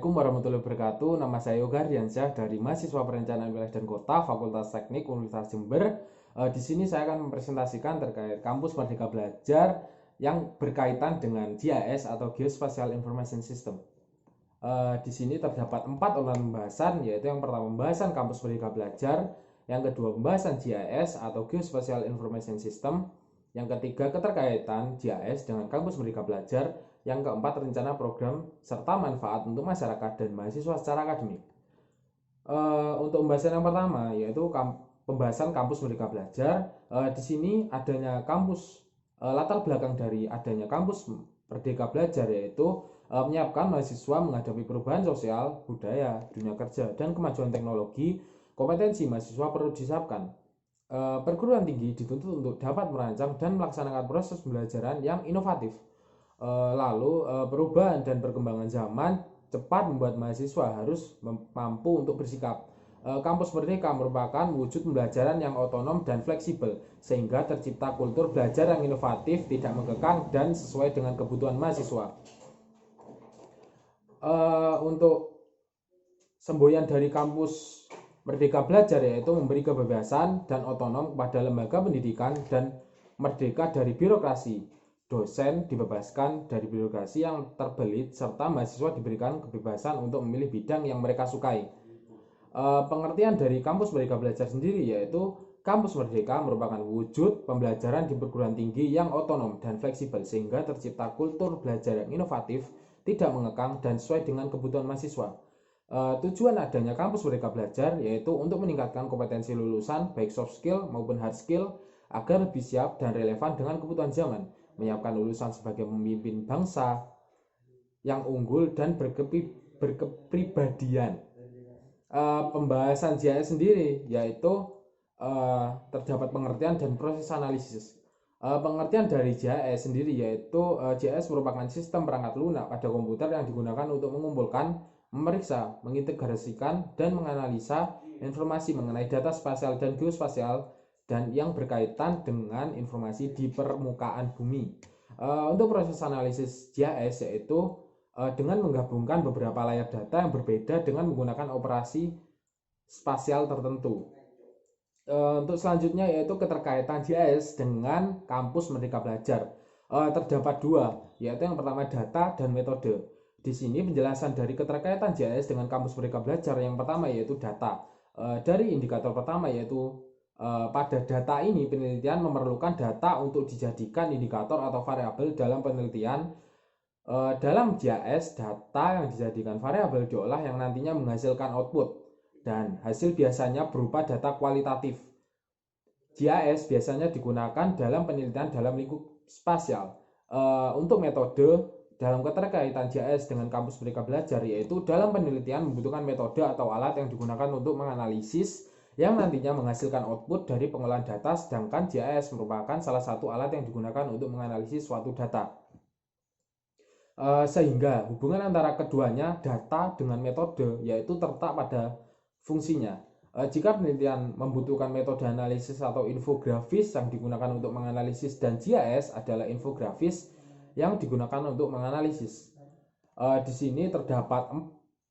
Assalamualaikum warahmatullahi wabarakatuh. Nama saya Yoga Ardiansyah dari mahasiswa Perencanaan Wilayah dan Kota Fakultas Teknik Universitas Jember. Di sini saya akan mempresentasikan terkait Kampus Merdeka Belajar yang berkaitan dengan GIS atau Geospatial Information System. Di sini terdapat 4 urutan pembahasan, yaitu yang pertama pembahasan Kampus Merdeka Belajar, yang kedua pembahasan GIS atau Geospatial Information System, yang ketiga keterkaitan GIS dengan Kampus Merdeka Belajar, yang keempat rencana program serta manfaat untuk masyarakat dan mahasiswa secara akademik. Untuk pembahasan yang pertama yaitu pembahasan Kampus Merdeka Belajar. Di sini adanya kampus, latar belakang dari adanya Kampus Merdeka Belajar yaitu menyiapkan mahasiswa menghadapi perubahan sosial, budaya, dunia kerja, dan kemajuan teknologi. Kompetensi mahasiswa perlu disiapkan. Perguruan tinggi dituntut untuk dapat merancang dan melaksanakan proses pembelajaran yang inovatif. Lalu perubahan dan perkembangan zaman cepat membuat mahasiswa harus mampu untuk bersikap. Kampus Merdeka merupakan wujud pembelajaran yang otonom dan fleksibel, sehingga tercipta kultur belajar yang inovatif, tidak mengekang, dan sesuai dengan kebutuhan mahasiswa. Untuk semboyan dari Kampus Merdeka Belajar yaitu memberi kebebasan dan otonom kepada lembaga pendidikan dan merdeka dari birokrasi. Dosen dibebaskan dari birokrasi yang terbelit serta mahasiswa diberikan kebebasan untuk memilih bidang yang mereka sukai. Pengertian dari Kampus Merdeka Belajar sendiri yaitu Kampus Merdeka merupakan wujud pembelajaran di perguruan tinggi yang otonom dan fleksibel sehingga tercipta kultur belajar yang inovatif, tidak mengekang, dan sesuai dengan kebutuhan mahasiswa. Tujuan adanya Kampus Merdeka Belajar yaitu untuk meningkatkan kompetensi lulusan baik soft skill maupun hard skill agar lebih siap dan relevan dengan kebutuhan zaman, menyiapkan lulusan sebagai pemimpin bangsa yang unggul dan berkepribadian. Pembahasan GIS sendiri yaitu terdapat pengertian dan proses analisis. Pengertian dari GIS sendiri yaitu GIS merupakan sistem perangkat lunak pada komputer yang digunakan untuk mengumpulkan, memeriksa, mengintegrasikan, dan menganalisa informasi mengenai data spasial dan geospasial dan yang berkaitan dengan informasi di permukaan bumi. Untuk proses analisis GIS yaitu dengan menggabungkan beberapa layar data yang berbeda dengan menggunakan operasi spasial tertentu. Untuk selanjutnya yaitu keterkaitan GIS dengan Kampus Merdeka Belajar. Terdapat 2, yaitu yang pertama data dan metode. Di sini penjelasan dari keterkaitan GIS dengan Kampus Merdeka Belajar yang pertama yaitu data. Dari indikator pertama yaitu pada data ini penelitian memerlukan data untuk dijadikan indikator atau variabel dalam penelitian. Dalam GIS data yang dijadikan variabel diolah yang nantinya menghasilkan output dan hasil biasanya berupa data kualitatif. GIS biasanya digunakan dalam penelitian dalam lingkup spasial. Untuk metode dalam keterkaitan GIS dengan Kampus Merdeka Belajar yaitu dalam penelitian membutuhkan metode atau alat yang digunakan untuk menganalisis yang nantinya menghasilkan output dari pengolahan data, sedangkan GIS merupakan salah satu alat yang digunakan untuk menganalisis suatu data. Sehingga hubungan antara keduanya, data dengan metode, yaitu terletak pada fungsinya. Jika penelitian membutuhkan metode analisis atau infografis yang digunakan untuk menganalisis dan GIS adalah infografis yang digunakan untuk menganalisis. Di sini terdapat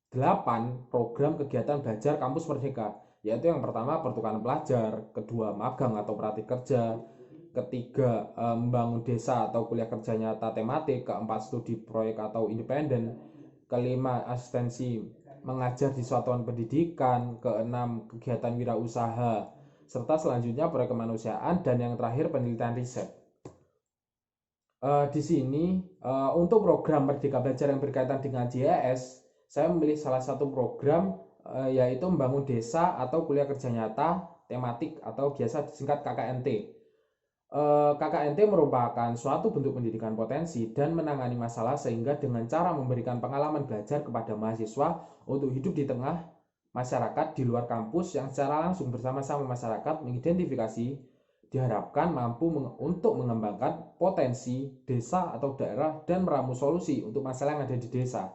8 program kegiatan belajar Kampus Merdeka, yaitu yang pertama pertukaran pelajar, kedua magang atau praktik kerja, ketiga membangun desa atau kuliah kerja nyata tematik, keempat studi proyek atau independen, kelima asistensi mengajar di satuan pendidikan, keenam kegiatan wirausaha, serta selanjutnya proyek kemanusiaan, dan yang terakhir penelitian riset. Di sini untuk program Merdeka Belajar yang berkaitan dengan GIS, saya memilih salah satu program yaitu membangun desa atau kuliah kerja nyata tematik atau biasa disingkat KKNT. KKNT merupakan suatu bentuk pendidikan potensi dan menangani masalah sehingga dengan cara memberikan pengalaman belajar kepada mahasiswa untuk hidup di tengah masyarakat di luar kampus yang secara langsung bersama-sama masyarakat mengidentifikasi, diharapkan mampu untuk mengembangkan potensi desa atau daerah dan meramu solusi untuk masalah yang ada di desa.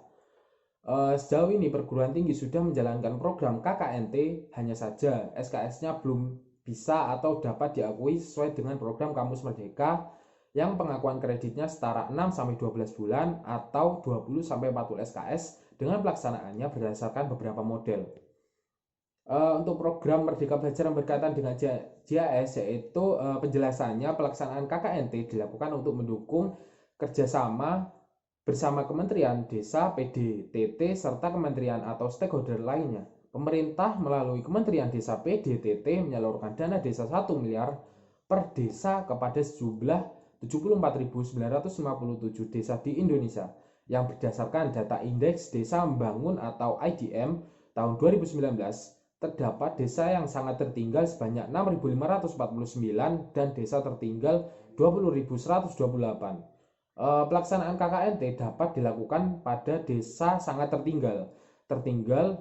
Sejauh ini perguruan tinggi sudah menjalankan program KKNT, hanya saja SKS-nya belum bisa atau dapat diakui sesuai dengan program Kampus Merdeka yang pengakuan kreditnya setara 6-12 bulan atau 20-40 SKS dengan pelaksanaannya berdasarkan beberapa model. Untuk program Merdeka Belajar yang berkaitan dengan JAS, yaitu penjelasannya pelaksanaan KKNT dilakukan untuk mendukung kerjasama bersama Kementerian Desa, PDTT, serta kementerian atau stakeholder lainnya. Pemerintah melalui Kementerian Desa PDTT menyalurkan dana desa 1 miliar per desa kepada sejumlah 74.957 desa di Indonesia yang berdasarkan data Indeks Desa Membangun atau IDM tahun 2019. Terdapat desa yang sangat tertinggal sebanyak 6.549 dan desa tertinggal 20.128. Pelaksanaan KKNT dapat dilakukan pada desa sangat tertinggal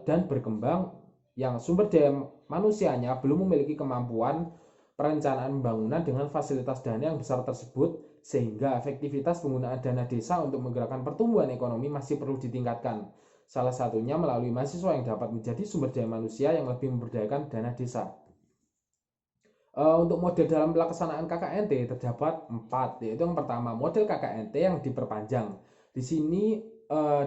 dan berkembang yang sumber daya manusianya belum memiliki kemampuan perencanaan pembangunan dengan fasilitas dana yang besar tersebut, sehingga efektivitas penggunaan dana desa untuk menggerakkan pertumbuhan ekonomi masih perlu ditingkatkan. Salah satunya melalui mahasiswa yang dapat menjadi sumber daya manusia yang lebih memberdayakan dana desa. Untuk model dalam pelaksanaan KKNT terdapat 4, yaitu yang pertama model KKNT yang diperpanjang. Di sini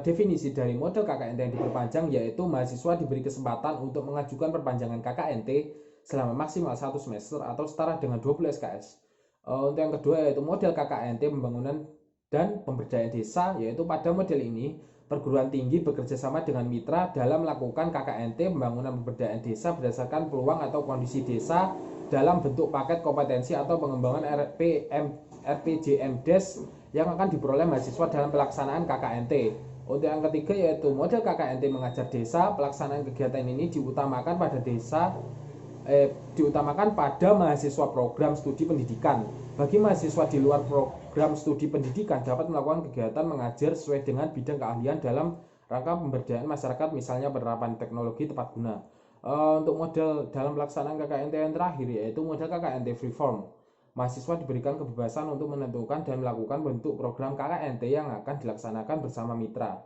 definisi dari model KKNT yang diperpanjang yaitu mahasiswa diberi kesempatan untuk mengajukan perpanjangan KKNT selama maksimal 1 semester atau setara dengan 20 SKS. Untuk yang kedua yaitu model KKNT pembangunan dan pemberdayaan desa, yaitu pada model ini perguruan tinggi bekerja sama dengan mitra dalam melakukan KKNT pembangunan pemberdayaan desa berdasarkan peluang atau kondisi desa dalam bentuk paket kompetensi atau pengembangan RPJMDes yang akan diperoleh mahasiswa dalam pelaksanaan KKNT. Untuk yang ketiga yaitu model KKNT mengajar desa, pelaksanaan kegiatan ini diutamakan pada mahasiswa program studi pendidikan. Bagi mahasiswa di luar program studi pendidikan dapat melakukan kegiatan mengajar sesuai dengan bidang keahlian dalam rangka pemberdayaan masyarakat, misalnya penerapan teknologi tepat guna. Untuk model dalam pelaksanaan KKNT yang terakhir yaitu model KKNT freeform. Mahasiswa diberikan kebebasan untuk menentukan dan melakukan bentuk program KKNT yang akan dilaksanakan bersama mitra.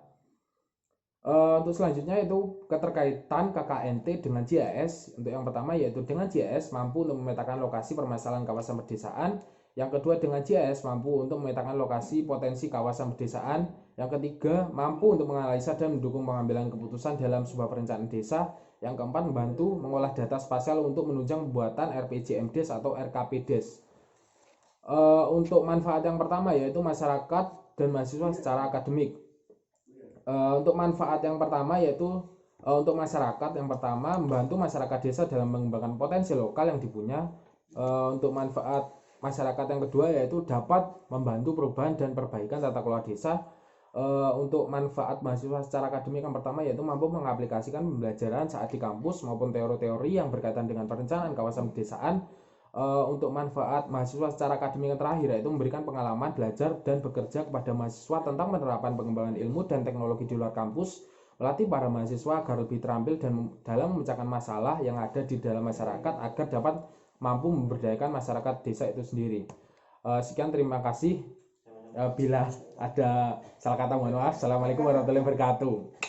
Untuk selanjutnya itu keterkaitan KKNT dengan JAS. Untuk yang pertama yaitu dengan JAS mampu untuk memetakan lokasi permasalahan kawasan pedesaan. Yang kedua dengan JAS mampu untuk memetakan lokasi potensi kawasan pedesaan. Yang ketiga mampu untuk menganalisa dan mendukung pengambilan keputusan dalam sebuah perencanaan desa. Yang keempat membantu mengolah data spasial untuk menunjang pembuatan RPJMDes atau RKPDes. Untuk manfaat yang pertama yaitu masyarakat dan mahasiswa secara akademik. Untuk manfaat yang pertama yaitu untuk masyarakat yang pertama membantu masyarakat desa dalam mengembangkan potensi lokal yang dipunya. Untuk manfaat masyarakat yang kedua yaitu dapat membantu perubahan dan perbaikan tata kelola desa. Untuk manfaat mahasiswa secara akademik yang pertama yaitu mampu mengaplikasikan pembelajaran saat di kampus maupun teori-teori yang berkaitan dengan perencanaan kawasan pedesaan. Untuk manfaat mahasiswa secara akademik yang terakhir yaitu memberikan pengalaman belajar dan bekerja kepada mahasiswa tentang penerapan pengembangan ilmu dan teknologi di luar kampus, melatih para mahasiswa agar lebih terampil dan dalam memecahkan masalah yang ada di dalam masyarakat agar dapat mampu memberdayakan masyarakat desa itu sendiri. Sekian, terima kasih. Bila ada salah kata mohon maaf. Assalamualaikum warahmatullahi wabarakatuh.